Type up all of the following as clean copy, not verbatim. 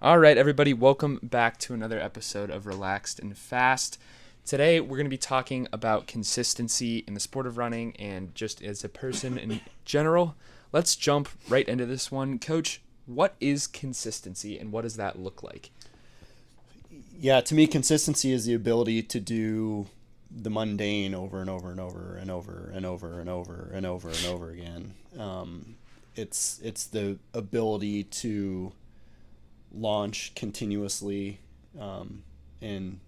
All right, everybody, welcome back to another episode of Relaxed and Fast. Today, we're going to be talking about consistency in the sport of running and just as a person in general. Let's jump right into this one. Coach, what is consistency and what does that look like? Yeah, to me, consistency is the ability to do the mundane over and over and over and over and over and over and over and over again. It's the ability to launch continuously and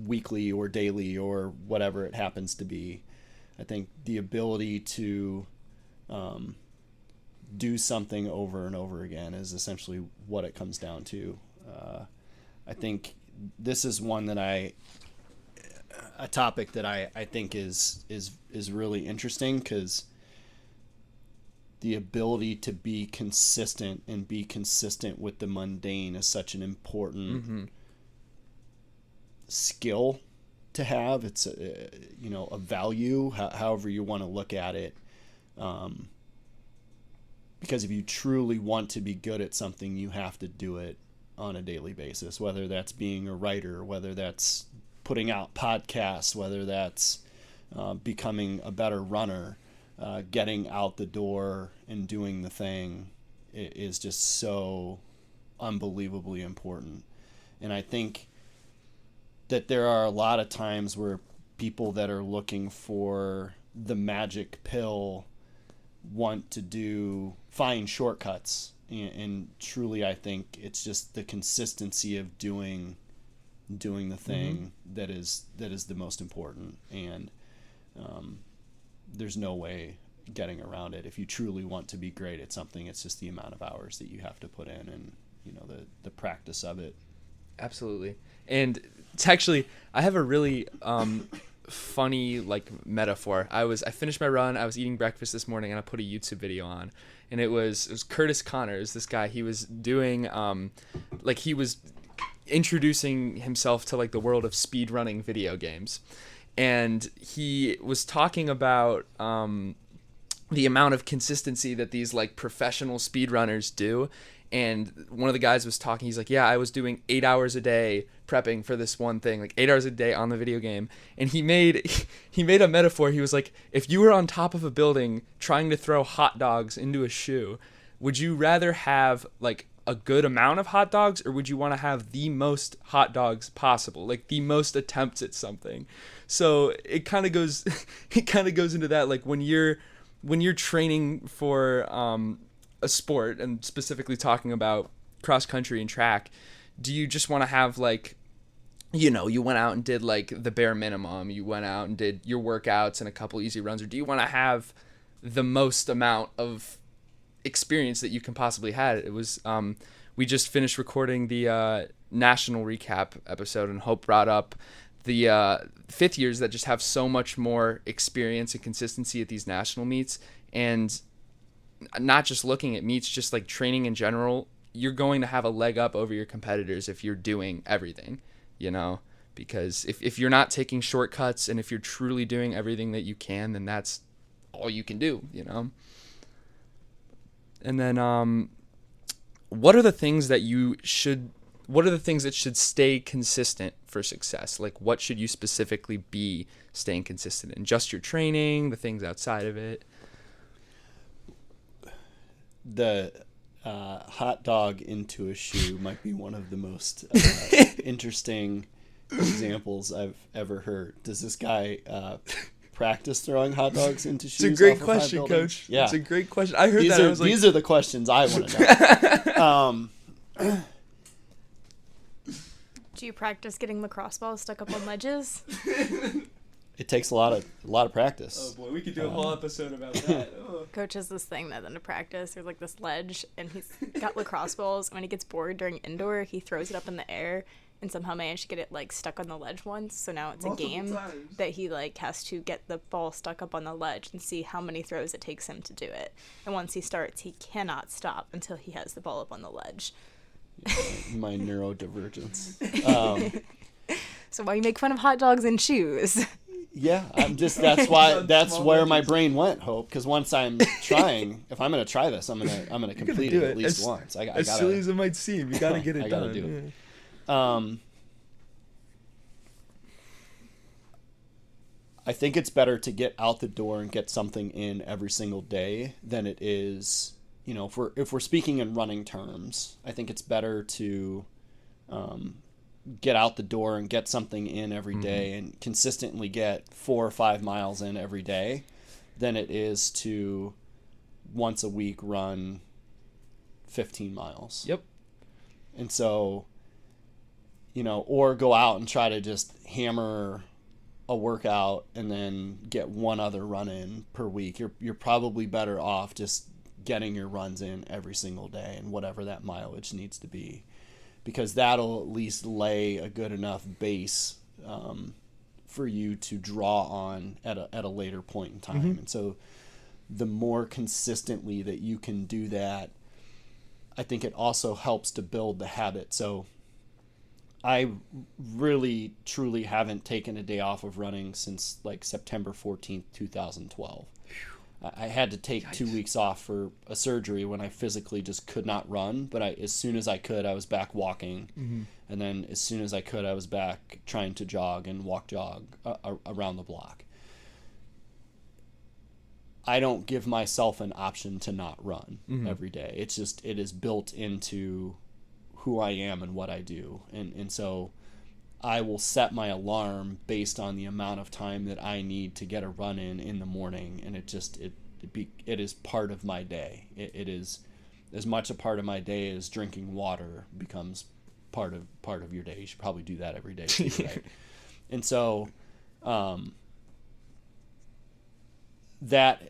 weekly or daily or whatever it happens to be. I think the ability to do something over and over again is essentially what it comes down to. I think this is one that a topic that I think is really interesting because the ability to be consistent and be consistent with the mundane is such an important skill to have. It's a value, however you want to look at it. Because if you truly want to be good at something, you have to do it on a daily basis, whether that's being a writer, whether that's putting out podcasts, whether that's becoming a better runner. Getting out the door and doing the thing is just so unbelievably important. And I think that there are a lot of times where people that are looking for the magic pill want to find shortcuts. And truly, I think it's just the consistency of doing the thing that is the most important. And there's no way getting around it. If you truly want to be great at something, it's just the amount of hours that you have to put in and the practice of it. Absolutely. And it's actually, I have a really funny metaphor. I finished my run, I was eating breakfast this morning, and I put a YouTube video on, and it was Curtis Connor. It was this guy. He was doing he was introducing himself to the world of speed running video games. And he was talking about the amount of consistency that these professional speedrunners do. And one of the guys was talking. He's like, yeah, I was doing 8 hours a day prepping for this one thing, 8 hours a day on the video game. And he made a metaphor. He was like, if you were on top of a building trying to throw hot dogs into a shoe, would you rather have a good amount of hot dogs, or would you want to have the most hot dogs possible, the most attempts at something? So it kind of goes into that, when you're training for a sport, and specifically talking about cross country and track, do you just want to have you went out and did the bare minimum, you went out and did your workouts and a couple easy runs, or do you want to have the most amount of experience that you can possibly have? It was we just finished recording the national recap episode, and Hope brought up the fifth years that just have so much more experience and consistency at these national meets. And not just looking at meets, just training in general, you're going to have a leg up over your competitors if you're doing everything, because if you're not taking shortcuts and if you're truly doing everything that you can, then that's all you can do. And then what are the things that should stay consistent for success? What should you specifically be staying consistent in? Just your training, the things outside of it? The hot dog into a shoe might be one of the most interesting examples I've ever heard. Does this guy practice throwing hot dogs into shoes? It's a great question, Coach. Yeah. It's a great question. I heard that. These are the questions I want to know. Do you practice getting lacrosse balls stuck up on ledges? It takes a lot of practice. Oh boy, we could do a whole episode about that. Coach has this thing that in practice there's this ledge, and he's got lacrosse balls. And when he gets bored during indoor, he throws it up in the air and somehow managed to get it stuck on the ledge once. So now it's multiple a game times that he has to get the ball stuck up on the ledge and see how many throws it takes him to do it. And once he starts, he cannot stop until he has the ball up on the ledge. My neurodivergence. So why you make fun of hot dogs and shoes? Yeah, I'm just that's where my brain went, Hope, because once I'm trying, if I'm gonna try this, I'm gonna complete it at least once. I as gotta, silly as it might seem, you gotta get it I done. gotta do it. I think it's better to get out the door and get something in every single day than it is, if we're speaking in running terms. I think it's better to get out the door and get something in every day and consistently get 4 or 5 miles in every day than it is to once a week run 15 miles. Yep. And so, or go out and try to just hammer a workout and then get one other run in per week. You're probably better off just getting your runs in every single day and whatever that mileage needs to be, because that'll at least lay a good enough base for you to draw on at a later point in time. And so the more consistently that you can do that, I think it also helps to build the habit. So I really, truly haven't taken a day off of running since like September 14th, 2012. I had to take 2 weeks off for a surgery when I physically just could not run. But as soon as I could, I was back walking. And then as soon as I could, I was back trying to jog around the block. I don't give myself an option to not run every day. It is built into who I am and what I do. And so I will set my alarm based on the amount of time that I need to get a run in the morning. And it is part of my day. It is as much a part of my day as drinking water becomes part of your day. You should probably do that every day too, right? And so that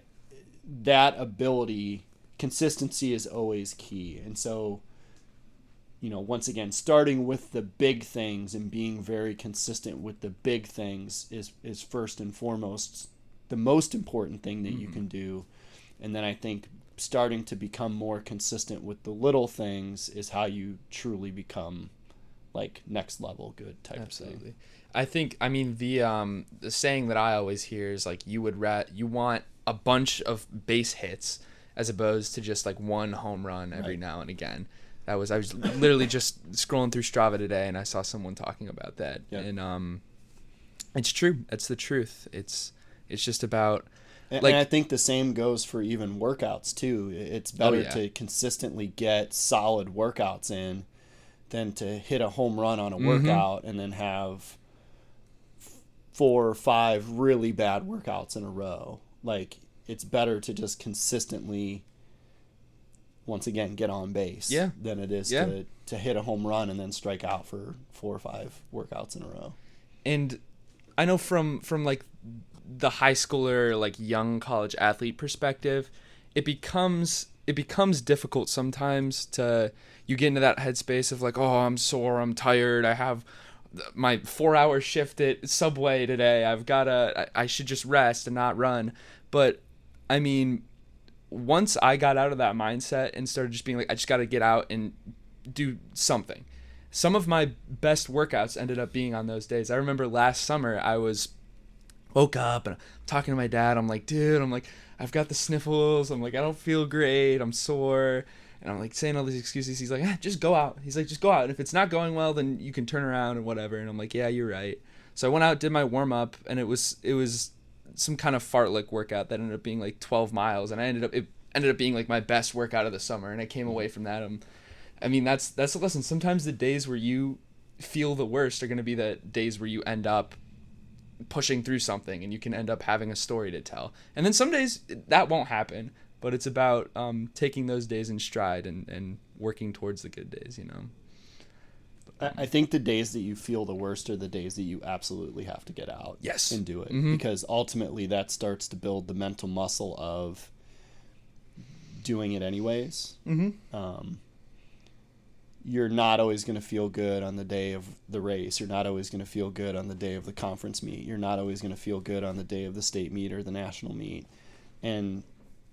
ability, consistency is always key. And so, once again, starting with the big things and being very consistent with the big things is first and foremost the most important thing that you can do. And then I think starting to become more consistent with the little things is how you truly become like next level good type of thing. The saying that I always hear is like you want a bunch of base hits as opposed to just like one home run every now and again. I was literally just scrolling through Strava today and I saw someone talking about that. Yep. And it's true. It's the truth. It's just about and I think the same goes for even workouts too. It's better to consistently get solid workouts in than to hit a home run on a workout and then have 4 or 5 really bad workouts in a row. Like, it's better to just consistently, once again, get on base than it is to hit a home run and then strike out for 4 or 5 workouts in a row. And I know from like the high schooler, like young college athlete perspective, it becomes difficult sometimes you get into that headspace of like, oh, I'm sore, I'm tired, I have my 4-hour shift at Subway today, I should just rest and not run. But I mean, once I got out of that mindset and started just being like, I just got to get out and do something. Some of my best workouts ended up being on those days. I remember last summer I woke up and I'm talking to my dad. I'm like, dude, I've got the sniffles. I'm like, I don't feel great. I'm sore. And I'm like saying all these excuses. He's like, just go out. He's like, just go out. And if it's not going well, then you can turn around and whatever. And I'm like, yeah, you're right. So I went out, did my warm up, and it was some kind of fartlek workout that ended up being like 12 miles. And it ended up being like my best workout of the summer. And I came away from that. That's the lesson. Sometimes the days where you feel the worst are going to be the days where you end up pushing through something and you can end up having a story to tell. And then some days that won't happen, but it's about taking those days in stride and working towards the good days, I think the days that you feel the worst are the days that you absolutely have to get out and do it. Because ultimately that starts to build the mental muscle of doing it anyways. You're not always going to feel good on the day of the race. You're not always going to feel good on the day of the conference meet. You're not always going to feel good on the day of the state meet or the national meet. And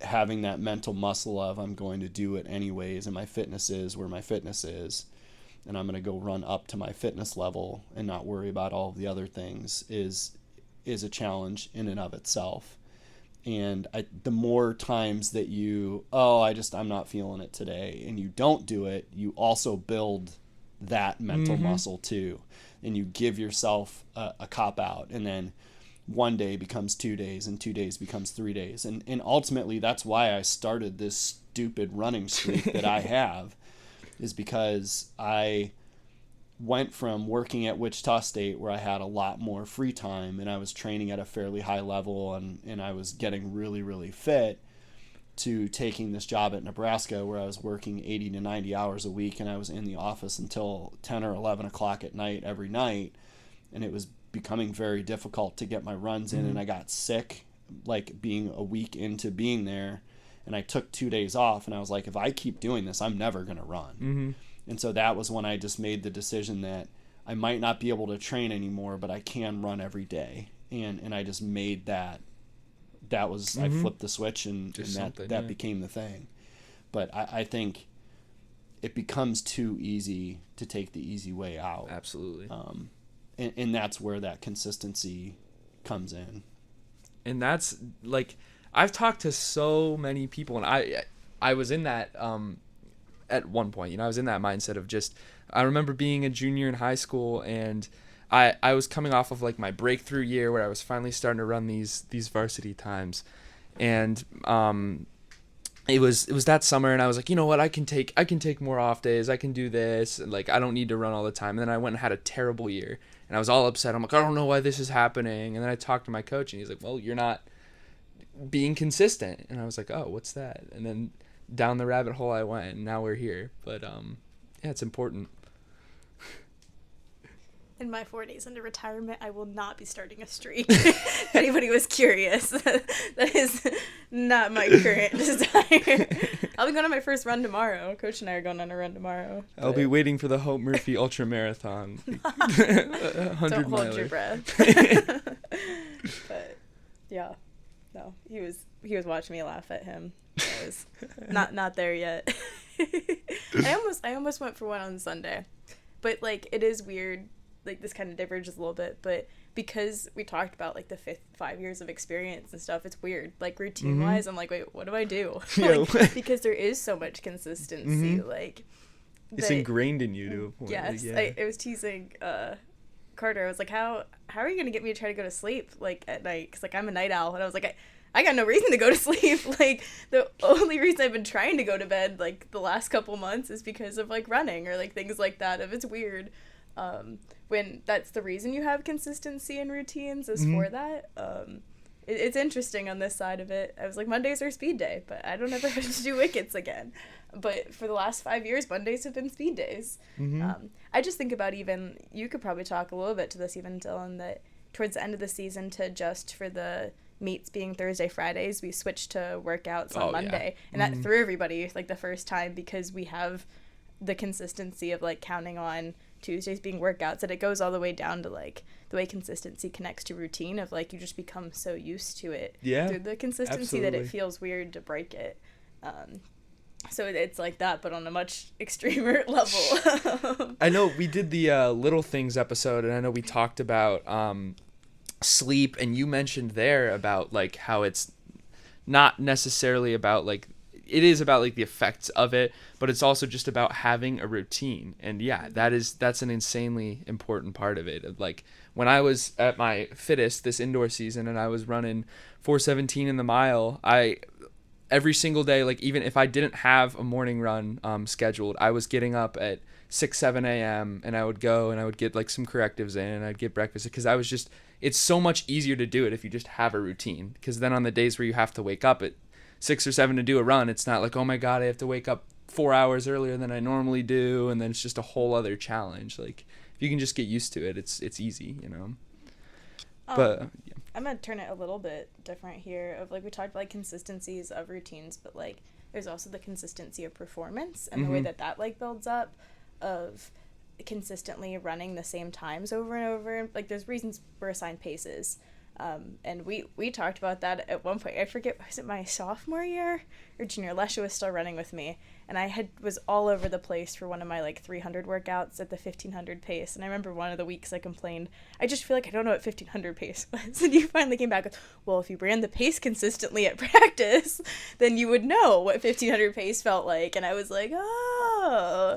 having that mental muscle of I'm going to do it anyways, and my fitness is where my fitness is, and I'm going to go run up to my fitness level and not worry about all of the other things is is a challenge in and of itself. And the more times that I'm not feeling it today, and you don't do it, you also build that mental muscle too. And you give yourself a cop out, and then one day becomes 2 days, and 2 days becomes 3 days. And ultimately, that's why I started this stupid running streak that I have, is because I went from working at Wichita State, where I had a lot more free time and I was training at a fairly high level and I was getting really, really fit, to taking this job at Nebraska, where I was working 80 to 90 hours a week, and I was in the office until 10 or 11 o'clock at night every night. And it was becoming very difficult to get my runs in. And I got sick, like being a week into being there. And I took 2 days off, and I was like, if I keep doing this, I'm never going to run. And so that was when I just made the decision that I might not be able to train anymore, but I can run every day. And I just made that was, I flipped the switch, and that became the thing. But I think it becomes too easy to take the easy way out. Absolutely. And that's where that consistency comes in. And that's like, I've talked to so many people, and I was in that at one point, I was in that mindset of just, I remember being a junior in high school, and I was coming off of like my breakthrough year where I was finally starting to run these varsity times. And it was that summer, and I was like, you know what, I can take more off days, I can do this, and like I don't need to run all the time. And then I went and had a terrible year, and I was all upset. I'm like, I don't know why this is happening. And then I talked to my coach, and he's like, well, you're not being consistent. And I was like, oh, what's that? And then down the rabbit hole I went, and now we're here. But yeah, it's important. In my 40s into retirement, I will not be starting a streak. If anybody was curious, that is not my current desire. I'll be going on my first run tomorrow. Coach and I are going on a run tomorrow. I'll be waiting for the Hope Murphy Ultra Marathon. Don't hold your breath. But yeah, no, he was watching me laugh at him. I was not there yet. I almost went for one on Sunday, but like it is weird. Like this kind of diverges a little bit, but because we talked about like the 5 years of experience and stuff, it's weird. Like routine wise, I'm like, wait, what do I do? Like, because there is so much consistency. Like it's ingrained in you to a point. Yes, like, I was teasing Carter. I was like, how are you gonna get me to try to go to sleep like at night? Because like I'm a night owl, and I was like, I got no reason to go to sleep. Like the only reason I've been trying to go to bed like the last couple months is because of like running or like things like that. If it's weird. When that's the reason you have consistency and routines is for that. It's interesting on this side of it. I was like, Mondays are speed day, but I don't ever have to do wickets again. But for the last 5 years, Mondays have been speed days. I just think about even, you could probably talk a little bit to this even, Dillon, that towards the end of the season to adjust for the meets being Thursday, Fridays, we switched to workouts on Monday. Yeah. And that threw everybody like the first time because we have the consistency of like counting on Tuesdays being workouts, that it goes all the way down to like the way consistency connects to routine of like you just become so used to it through the consistency that it feels weird to break it. So it's like that, but on a much extremer level. I know we did the Little Things episode, and I know we talked about sleep, and you mentioned there about like how it's not necessarily about like, it is about like the effects of it, but it's also just about having a routine. And yeah, that's an insanely important part of it. Like when I was at my fittest this indoor season and I was running 4:17 in the mile, every single day, like even if I didn't have a morning run scheduled, I was getting up at 6-7 a.m. and I would go and I would get like some correctives in and I'd get breakfast, because I was just, it's so much easier to do it if you just have a routine. Because then on the days where you have to wake up at 6 or 7 to do a run, it's not like, oh my god, I have to wake up 4 hours earlier than I normally do, and then it's just a whole other challenge. Like if you can just get used to it, it's easy, But yeah. I'm gonna turn it a little bit different here. Of like we talked about like consistencies of routines, but like there's also the consistency of performance and the way that like builds up, of consistently running the same times over and over. Like there's reasons we're assigned paces. And we talked about that at one point. I forget, was it my sophomore year or junior? Lesha was still running with me. and I was all over the place for one of my like 300 workouts at the 1500 pace. And I remember one of the weeks I complained, I just feel like I don't know what 1500 pace was. And you finally came back with, well, if you ran the pace consistently at practice, then you would know what 1500 pace felt like. And I was like, oh.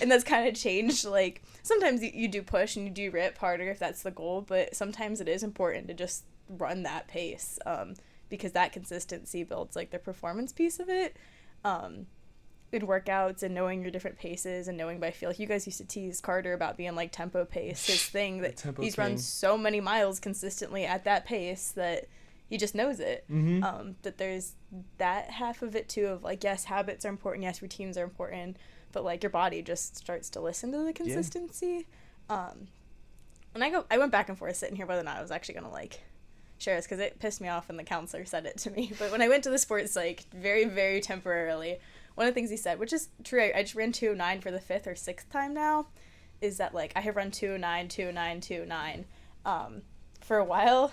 And that's kind of changed. Like sometimes you do push and you do rip harder if that's the goal, but sometimes it is important to just run that pace, because that consistency builds like the performance piece of it. In workouts and knowing your different paces and knowing by feel. Like you guys used to tease Carter about being like tempo pace, his thing that he's run so many miles consistently at that pace that he just knows it. That there's that half of it too of like, yes, habits are important, yes, routines are important, but like your body just starts to listen to the consistency. And I went back and forth sitting here whether or not I was actually gonna like share this because it pissed me off when the counselor said it to me. But when I went to the sports psych very, very temporarily, one of the things he said, which is true, I just ran 209 for the 5th or 6th time now, is that like I have run 209, 209, 209. For a while,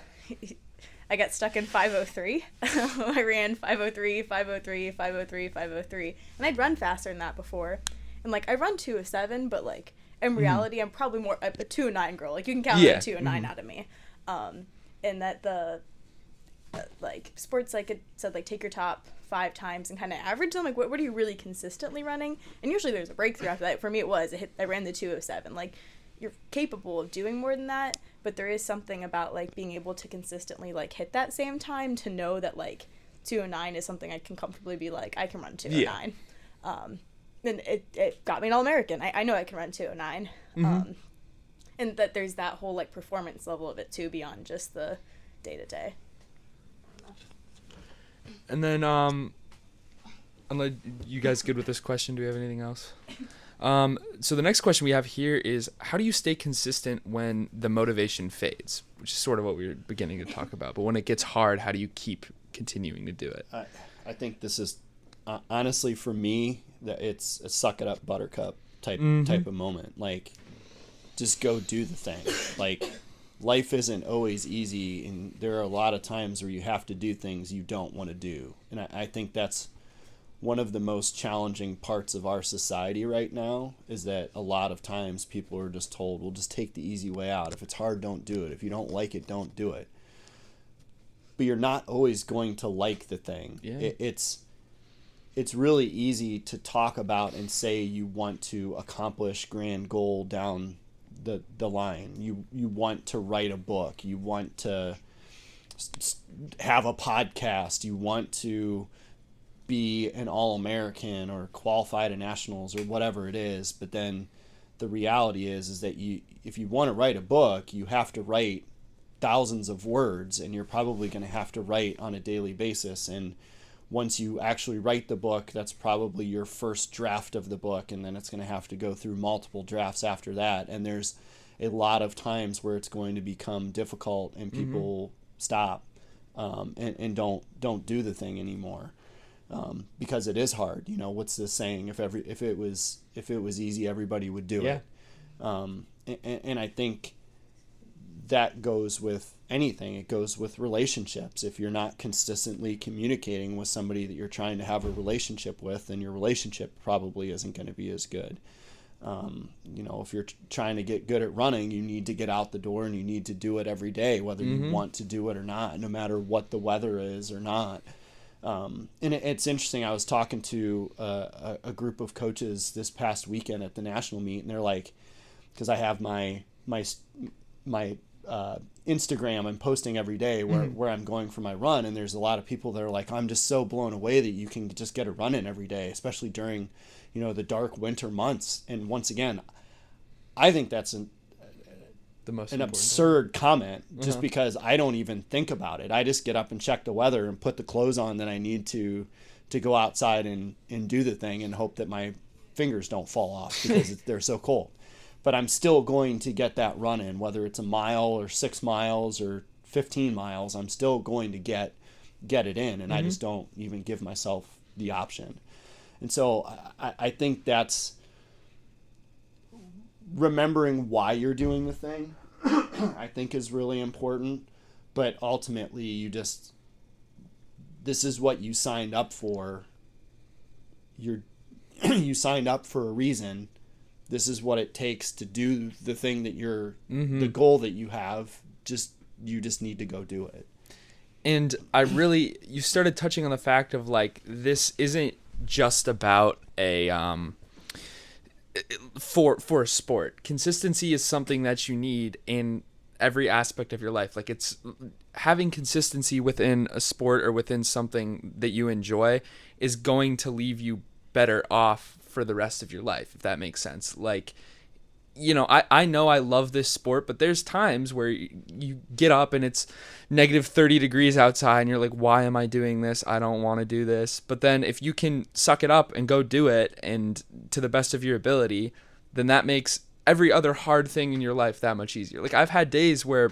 I got stuck in 503. I ran 503, 503, 503, 503, and I'd run faster than that before. And like I run 207, but like in reality, I'm probably more a 209 girl. Like you can count a 209 out of me. And that the like sports like it said like take your top 5 times and kind of average them. Like what are you really consistently running? And usually there's a breakthrough after that. For me, it was I ran the 207. Like you're capable of doing more than that, but there is something about like being able to consistently like hit that same time to know that like 209 is something I can comfortably be like I can run 209. And it got me an All-American. I know I can run 209. And that there's that whole like performance level of it too beyond just the day-to-day. And then unless you guys good with this question, do we have anything else? So the next question we have here is, how do you stay consistent when the motivation fades? Which is sort of what we were beginning to talk about. But when it gets hard, how do you keep continuing to do it? I think this is honestly for me that it's a suck it up buttercup type of moment. Like just go do the thing. Like life isn't always easy, and there are a lot of times where you have to do things you don't want to do. And I think that's one of the most challenging parts of our society right now, is that a lot of times people are just told, well, just take the easy way out. If it's hard, don't do it. If you don't like it, don't do it. But you're not always going to like the thing. Yeah. It's really easy to talk about and say you want to accomplish grand goal down the line. You want to write a book. You want to have a podcast. You want to be an All-American or qualify to nationals or whatever it is. But then the reality is that if you want to write a book, you have to write thousands of words, and you're probably going to have to write on a daily basis. And once you actually write the book, that's probably your first draft of the book, and then it's going to have to go through multiple drafts after that. And there's a lot of times where it's going to become difficult, and people stop and don't do the thing anymore, because it is hard. You know, what's the saying? If it was easy, everybody would do it. And I think that goes with anything. It goes with relationships. If you're not consistently communicating with somebody that you're trying to have a relationship with, then your relationship probably isn't going to be as good. You know, if you're trying to get good at running, you need to get out the door and you need to do it every day, whether you want to do it or not, no matter what the weather is or not. And it's interesting. I was talking to a group of coaches this past weekend at the national meet, and they're like, because I have my Instagram I'm posting every day where I'm going for my run, and there's a lot of people that are like, I'm just so blown away that you can just get a run in every day, especially during, you know, the dark winter months. And once again, I think that's an absurd comment, just because I don't even think about it. I just get up and check the weather and put the clothes on that I need to go outside and do the thing and hope that my fingers don't fall off because they're so cold. But I'm still going to get that run in, whether it's a mile or 6 miles or 15 miles. I'm still going to get it in, and I just don't even give myself the option. And so I think that's remembering why you're doing the thing, I think is really important. But ultimately, this is what you signed up for. You're you signed up for a reason. This is what it takes to do the thing that the goal that you have. You just need to go do it. And you started touching on the fact of like, this isn't just about a, for a sport. Consistency is something that you need in every aspect of your life. Like, it's having consistency within a sport or within something that you enjoy is going to leave you better off for the rest of your life, if that makes sense. Like, you know, I know I love this sport, but there's times where you get up and it's negative 30 degrees outside and you're like, why am I doing this? I don't want to do this. But then if you can suck it up and go do it, and to the best of your ability, then that makes every other hard thing in your life that much easier. Like, I've had days where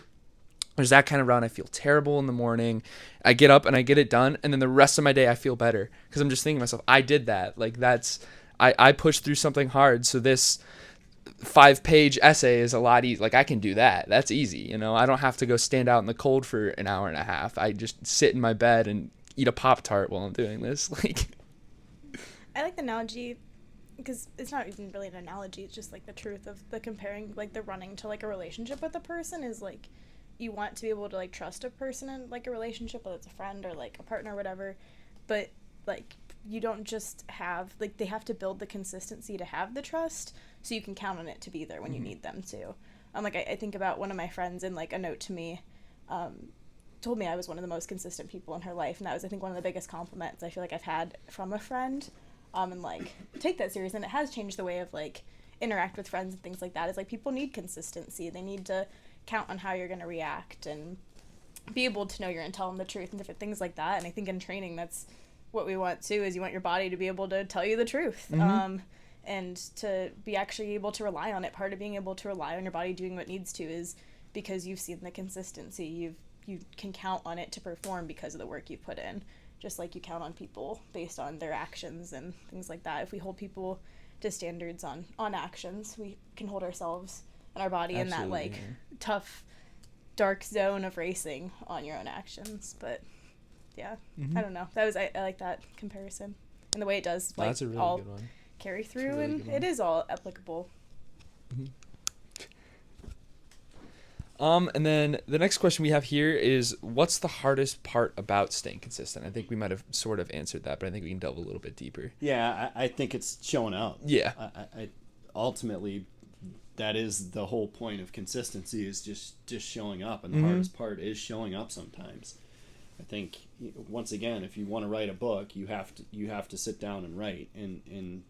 there's that kind of run. I feel terrible in the morning. I get up and I get it done, and then the rest of my day I feel better because I'm just thinking to myself, I did that. Like, I pushed through something hard, so this 5-page essay is a lot easier. Like, I can do that. That's easy. You know, I don't have to go stand out in the cold for an hour and a half. I just sit in my bed and eat a Pop-Tart while I'm doing this. Like, I like the analogy because it's not even really an analogy. It's just like the truth of the comparing, like the running to like a relationship with a person is like, you want to be able to like trust a person in like a relationship, whether it's a friend or like a partner or whatever. But like, you don't just have, like, they have to build the consistency to have the trust so you can count on it to be there when you need them to. Like, I think about one of my friends in, like, a note to me, told me I was one of the most consistent people in her life, and that was, I think, one of the biggest compliments I feel like I've had from a friend, and, like, take that serious, and it has changed the way of, like, interact with friends and things like that. Is like, people need consistency. They need to count on how you're going to react and be able to know you're going to tell them the truth and different things like that. And I think in training, that's what we want too, is you want your body to be able to tell you the truth, and to be actually able to rely on it. Part of being able to rely on your body doing what it needs to is because you've seen the consistency. You can count on it to perform because of the work you put in, just like you count on people based on their actions and things like that. If we hold people to standards on actions, we can hold ourselves and our body in that like tough, dark zone of racing on your own actions. But yeah, I don't know. I like that comparison and the way it does like that's a really all good one. Carry through, really, and it is all applicable. And then the next question we have here is, what's the hardest part about staying consistent? I think we might have sort of answered that, but I think we can delve a little bit deeper. Yeah, I think it's showing up. Yeah. I ultimately, that is the whole point of consistency, is just showing up, and the hardest part is showing up sometimes. I think, once again, if you want to write a book, you have to sit down and write, and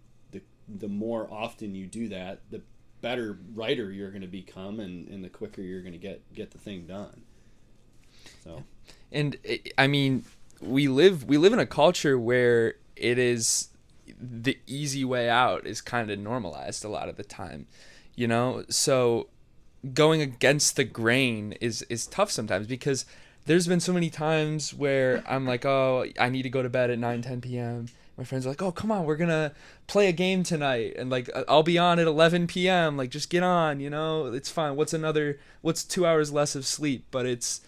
the more often you do that, the better writer you're going to become, and the quicker you're going to get the thing done. So, and I mean, we live in a culture where it is the easy way out is kind of normalized a lot of the time, you know. So going against the grain is tough sometimes, because there's been so many times where I'm like, oh, I need to go to bed at 9-10 p.m. My friends are like, oh, come on, we're going to play a game tonight. And, like, I'll be on at 11 p.m. Like, just get on, you know? It's fine. What's 2 hours less of sleep? But it's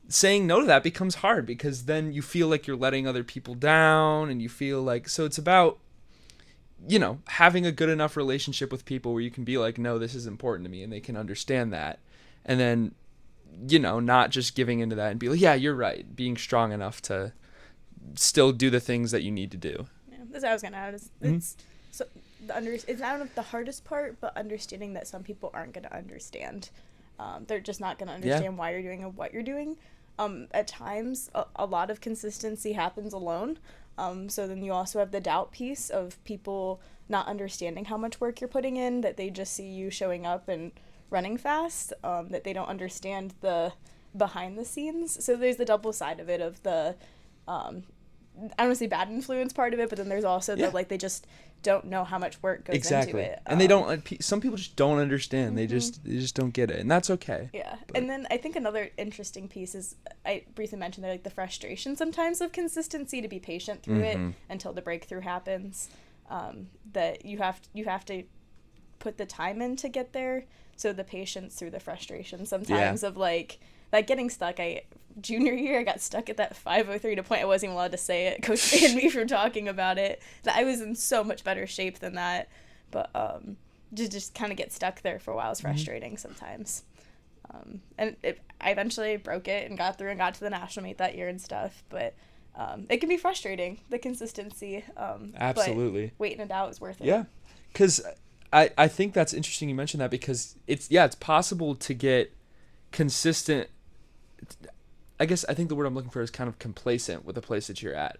saying no to that becomes hard, because then you feel like you're letting other people down, and you feel like, so it's about, you know, having a good enough relationship with people where you can be like, no, this is important to me, and they can understand that. And then, you know, not just giving into that and be like, yeah, you're right. Being strong enough to still do the things that you need to do. Yeah, that's what I was gonna add. It's not the hardest part, but understanding that some people aren't gonna understand. They're just not gonna understand why you're doing and what you're doing. At times, a lot of consistency happens alone. So then you also have the doubt piece of people not understanding how much work you're putting in, that they just see you showing up and running fast, that they don't understand the behind the scenes. So there's the double side of it, of the I don't want to say bad influence part of it, but then there's also the like, they just don't know how much work goes into it. And they don't, some people just don't understand. They just don't get it, and that's okay. Yeah. But. And then I think another interesting piece is, I briefly mentioned that, like, the frustration sometimes of consistency, to be patient through it until the breakthrough happens. That you have to put the time in to get there. So the patience through the frustration sometimes of like getting stuck. junior year, I got stuck at that 5:03 to a point I wasn't even allowed to say it. Coach banned me from talking about it. That I was in so much better shape than that. But just kind of get stuck there for a while is frustrating sometimes. And I eventually broke it and got through and got to the national meet that year and stuff. But it can be frustrating, the consistency. Absolutely. But waiting it out is worth it. Yeah, because I think that's interesting you mentioned that, because it's possible to get consistent. I guess I think the word I'm looking for is kind of complacent with the place that you're at.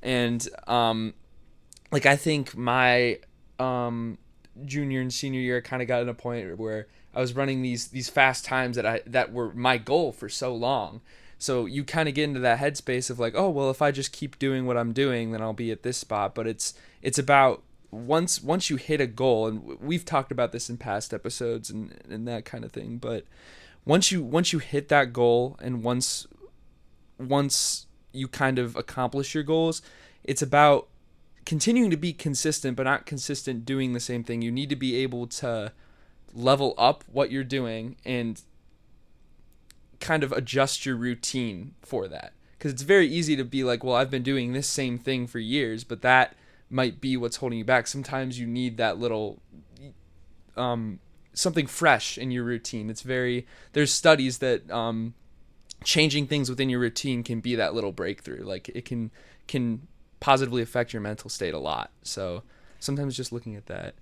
And like I think my junior and senior year kind of got in a point where I was running these fast times that were my goal for so long. So you kind of get into that headspace of like, oh, well, if I just keep doing what I'm doing, then I'll be at this spot. But it's about once you hit a goal, and we've talked about this in past episodes and that kind of thing. But once you hit that goal, and once you kind of accomplish your goals, it's about continuing to be consistent, but not consistent doing the same thing. You need to be able to level up what you're doing and kind of adjust your routine for that. Because it's very easy to be like, well, I've been doing this same thing for years, but that might be what's holding you back. Sometimes you need that little something fresh in your routine. There's studies that changing things within your routine can be that little breakthrough. Like it can positively affect your mental state a lot. So sometimes just looking at that.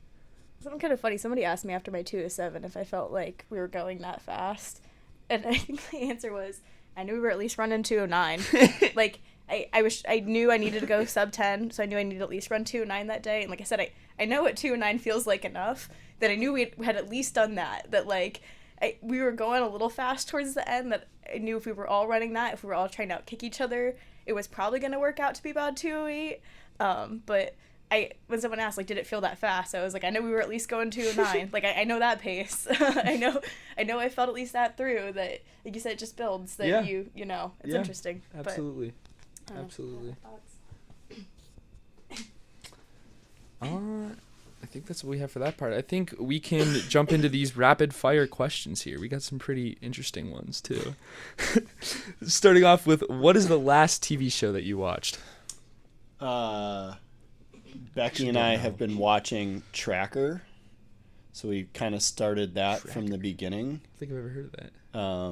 Something kind of funny. Somebody asked me after my 2:07 if I felt like we were going that fast. And I think the answer was, I knew we were at least running 2:09. Like, I knew I needed to go sub 10, so I knew I needed to at least run 2:09 that day. And like I said, I know what 2:09 feels like enough that I knew we had at least done that. That, like, we were going a little fast towards the end, that I knew if we were all running that, if we were all trying to outkick each other, it was probably going to work out to be about 2:08. But when someone asked, like, did it feel that fast? I was like, I know we were at least going 2:09. Like, I know that pace. I know I felt at least that through, that, like you said, it just builds, that yeah. you know, it's interesting. Absolutely. But, absolutely. I think that's what we have for that part. I think we can jump into these rapid fire questions here. We got some pretty interesting ones too. Starting off with, what is the last TV show that you watched? Becky and I have been watching Tracker, so we kind of started that from the beginning. I think I've ever heard of that. I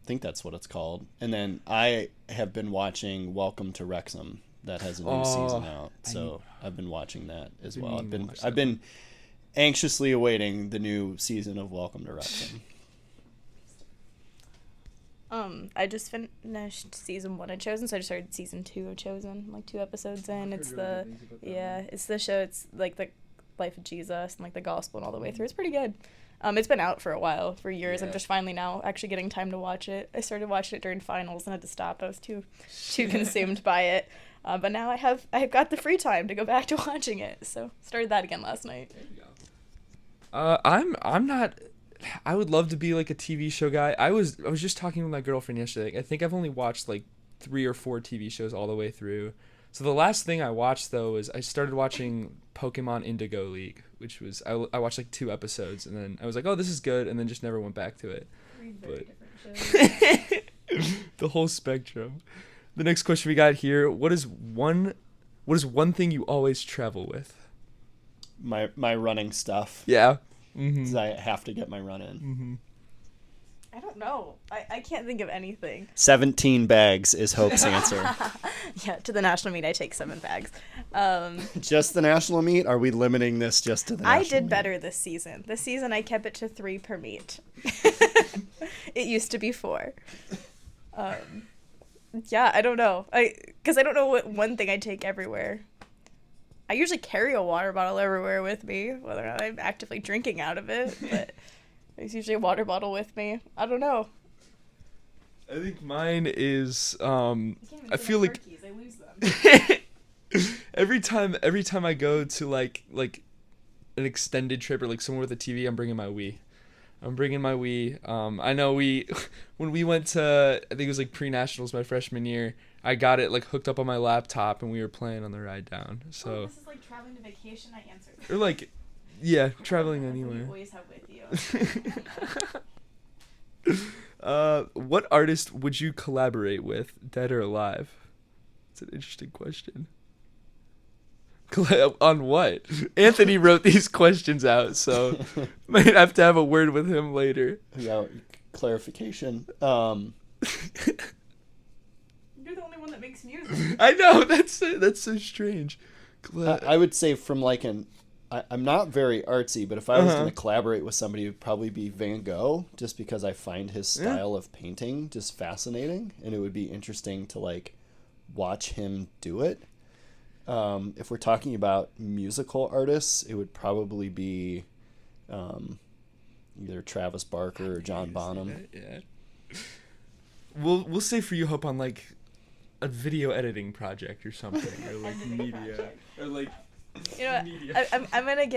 think that's what it's called. And then I have been watching Welcome to Wrexham. That has a new season out, so I've been watching that as well. I've been anxiously awaiting the new season of Welcome to Wrexham. I just finished season 1 of Chosen, so I just started season 2 of Chosen, like 2 episodes in. It's the show. It's like the life of Jesus and like the gospel and all the way through. It's pretty good. It's been out for a while, for years. Yeah. I'm just finally now actually getting time to watch it. I started watching it during finals and had to stop. I was too consumed by it. But now I've got the free time to go back to watching it. So started that again last night. There you go. I'm not. I would love to be like a TV show guy. I was just talking with my girlfriend yesterday. I think I've only watched like 3 or 4 TV shows all the way through. So the last thing I watched though is I started watching Pokemon Indigo League, which was I watched like 2 episodes and then I was like, oh, this is good, and then just never went back to it. 3 very different shows. The whole spectrum. The next question we got here: What is one thing you always travel with? My running stuff. Yeah. 'Cause I have to get my run in. Mm-hmm. I don't know. I can't think of anything. 17 bags is Hope's answer. Yeah, to the national meet I take 7 bags. Just the national meet? Are we limiting this just to the national meet? I did meet? Better this season. This season I kept it to 3 per meet. It used to be 4. Yeah, I don't know. Because I don't know what one thing I take everywhere. I usually carry a water bottle everywhere with me, whether or not I'm actively drinking out of it, but there's usually a water bottle with me. I don't know. I think mine is I feel like keys. I lose them. every time I go to like an extended trip or like somewhere with a TV, I'm bringing my Wii. I know when we went to, I think it was like pre-nationals my freshman year, I got it like hooked up on my laptop and we were playing on the ride down. So this is like traveling to vacation. I answered. Or like, yeah, traveling anywhere. You always have with you. What artist would you collaborate with, dead or alive? It's an interesting question. On what? Anthony wrote these questions out, so might have to have a word with him later. Yeah, clarification. You're the only one that makes music. I know, that's so strange. I would say from like I'm not very artsy, but if I was going to collaborate with somebody, it would probably be Van Gogh, just because I find his style of painting just fascinating, and it would be interesting to like watch him do it. If we're talking about musical artists, it would probably be either Travis Barker or John Bonham. Yeah. We'll say for you, Hope, on like a video editing project or something, or like media, or like. You know what? I'm gonna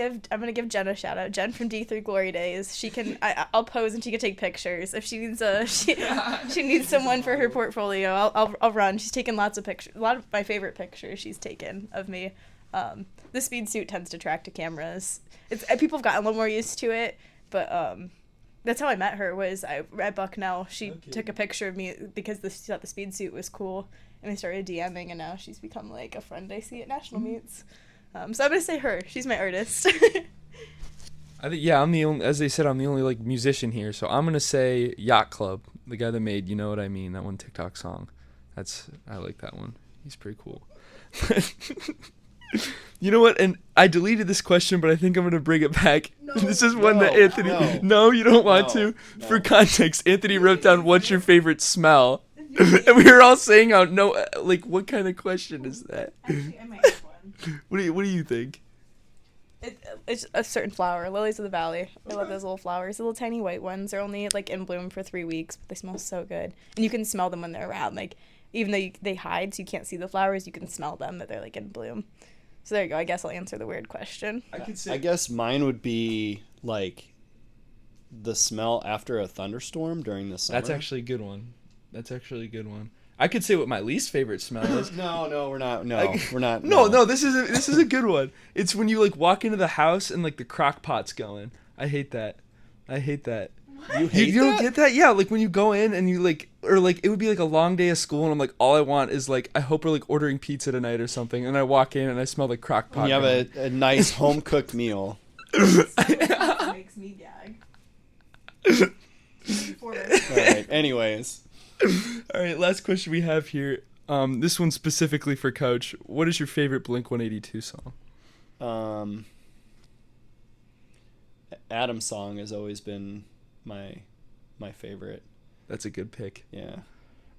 give Jen a shout out. Jen from D3 Glory Days. She can I'll pose and she can take pictures. If she needs she needs someone for her portfolio, I'll run. She's taken lots of pictures. A lot of my favorite pictures she's taken of me. The speed suit tends to track to cameras. People have gotten a little more used to it, but that's how I met her. Was at Bucknell. She took a picture of me because she thought the speed suit was cool, and we started DMing, and now she's become like a friend I see at national meets. So I'm gonna say her. She's my artist. I think I'm the only, as they said, I'm the only like musician here. So I'm gonna say Yacht Club, the guy that made "You Know What I Mean," that one TikTok song. I like that one. He's pretty cool. You know what? And I deleted this question, but I think I'm gonna bring it back. No, this is one that Anthony. No, you don't want to. No. For context, Anthony wrote down, "What's your favorite smell?" And we were all saying, "Oh no!" Like, what kind of question is that? Actually, I might have one. What do you think? It's a certain flower, lilies of the valley. I love those little flowers, the little tiny white ones. They're only like in bloom for 3 weeks, but they smell so good. And you can smell them when they're around. Like, even though they hide, so you can't see the flowers, you can smell them that they're like in bloom. So there you go. I guess I'll answer the weird question. I guess mine would be like the smell after a thunderstorm during the summer. That's actually a good one. I could say what my least favorite smell is. No, we're not. No, we're not. No, this is a good one. It's when you like walk into the house and like the crock pot's going. I hate that. What? You don't get that? Yeah, like when you go in and you like, or like it would be like a long day of school and I'm like, all I want is like, I hope we're like ordering pizza tonight or something, and I walk in and I smell the crock pot. And you have a nice home cooked meal. Makes me gag. All right. Anyways. All right, last question we have here. This one's specifically for Coach. What is your favorite Blink-182 song? Adam's song has always been my favorite. That's a good pick. Yeah.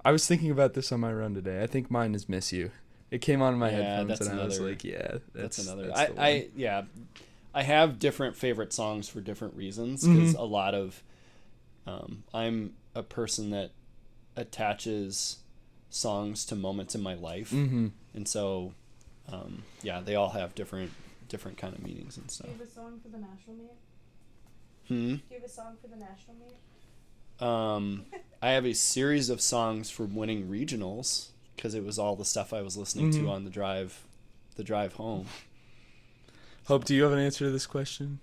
I was thinking about this on my run today. I think mine is "Miss You." It came on in my headphones and I was like, yeah, that's another. I have different favorite songs for different reasons, because a lot of I'm a person that attaches songs to moments in my life, and so they all have different kind of meanings and stuff. Do you have a song for the national meet? Do you have a song for the national meet? I have a series of songs for winning regionals, because it was all the stuff I was listening to on the drive home. Hope, do you have an answer to this question?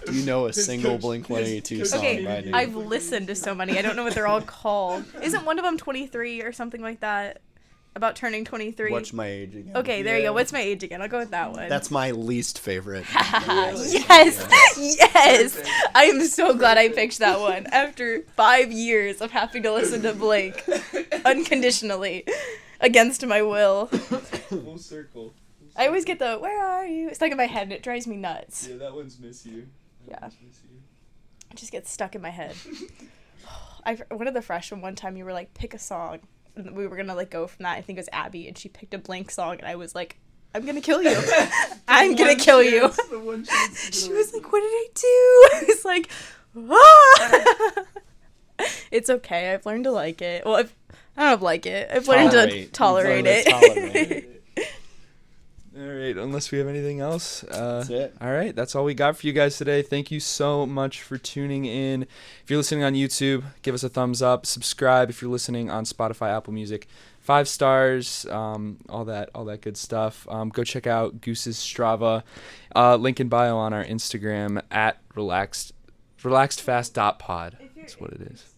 Do you know a single Blink-182 song? Okay, I've listened to so many. I don't know what they're all called. Isn't one of them 23 or something like that? About turning 23? What's My Age Again? Okay, there you go. What's My Age Again? I'll go with that one. That's my least favorite. Yes! I am so glad I picked that one. After 5 years of having to listen to Blink unconditionally, against my will. Full circle. I always get the, "Where are you?" It's stuck in my head and it drives me nuts. Yeah, that one's "Miss You." Yeah. It just gets stuck in my head. One of the freshmen, one time you were like, pick a song. And we were going to like go from that. I think it was Abby, and she picked a Blink song, and I was like, "I'm going to kill you. I'm going to kill you." She was like, "What did I do?" I was like, "Ah!" It's okay. I've learned to like it. Well, I don't like it. I've learned to tolerate it. All right, unless we have anything else. That's it. All right, that's all we got for you guys today. Thank you so much for tuning in. If you're listening on YouTube, give us a thumbs up. Subscribe if you're listening on Spotify, Apple Music. 5 stars, all that good stuff. Go check out Goose's Strava. Link in bio on our Instagram at relaxedfast.pod. That's what it is.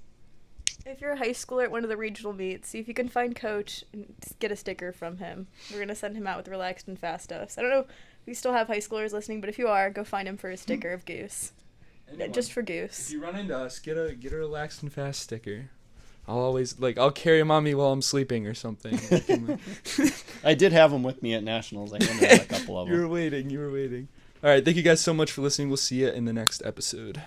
If you're a high schooler at one of the regional meets, see if you can find Coach and just get a sticker from him. We're going to send him out with relaxed and fast stuff. So I don't know if we still have high schoolers listening, but if you are, go find him for a sticker of Goose. Anyone, just for Goose. If you run into us, get a relaxed and fast sticker. I'll carry him on me while I'm sleeping or something. I did have them with me at nationals. I handed out a couple of them. You were waiting. All right, thank you guys so much for listening. We'll see you in the next episode.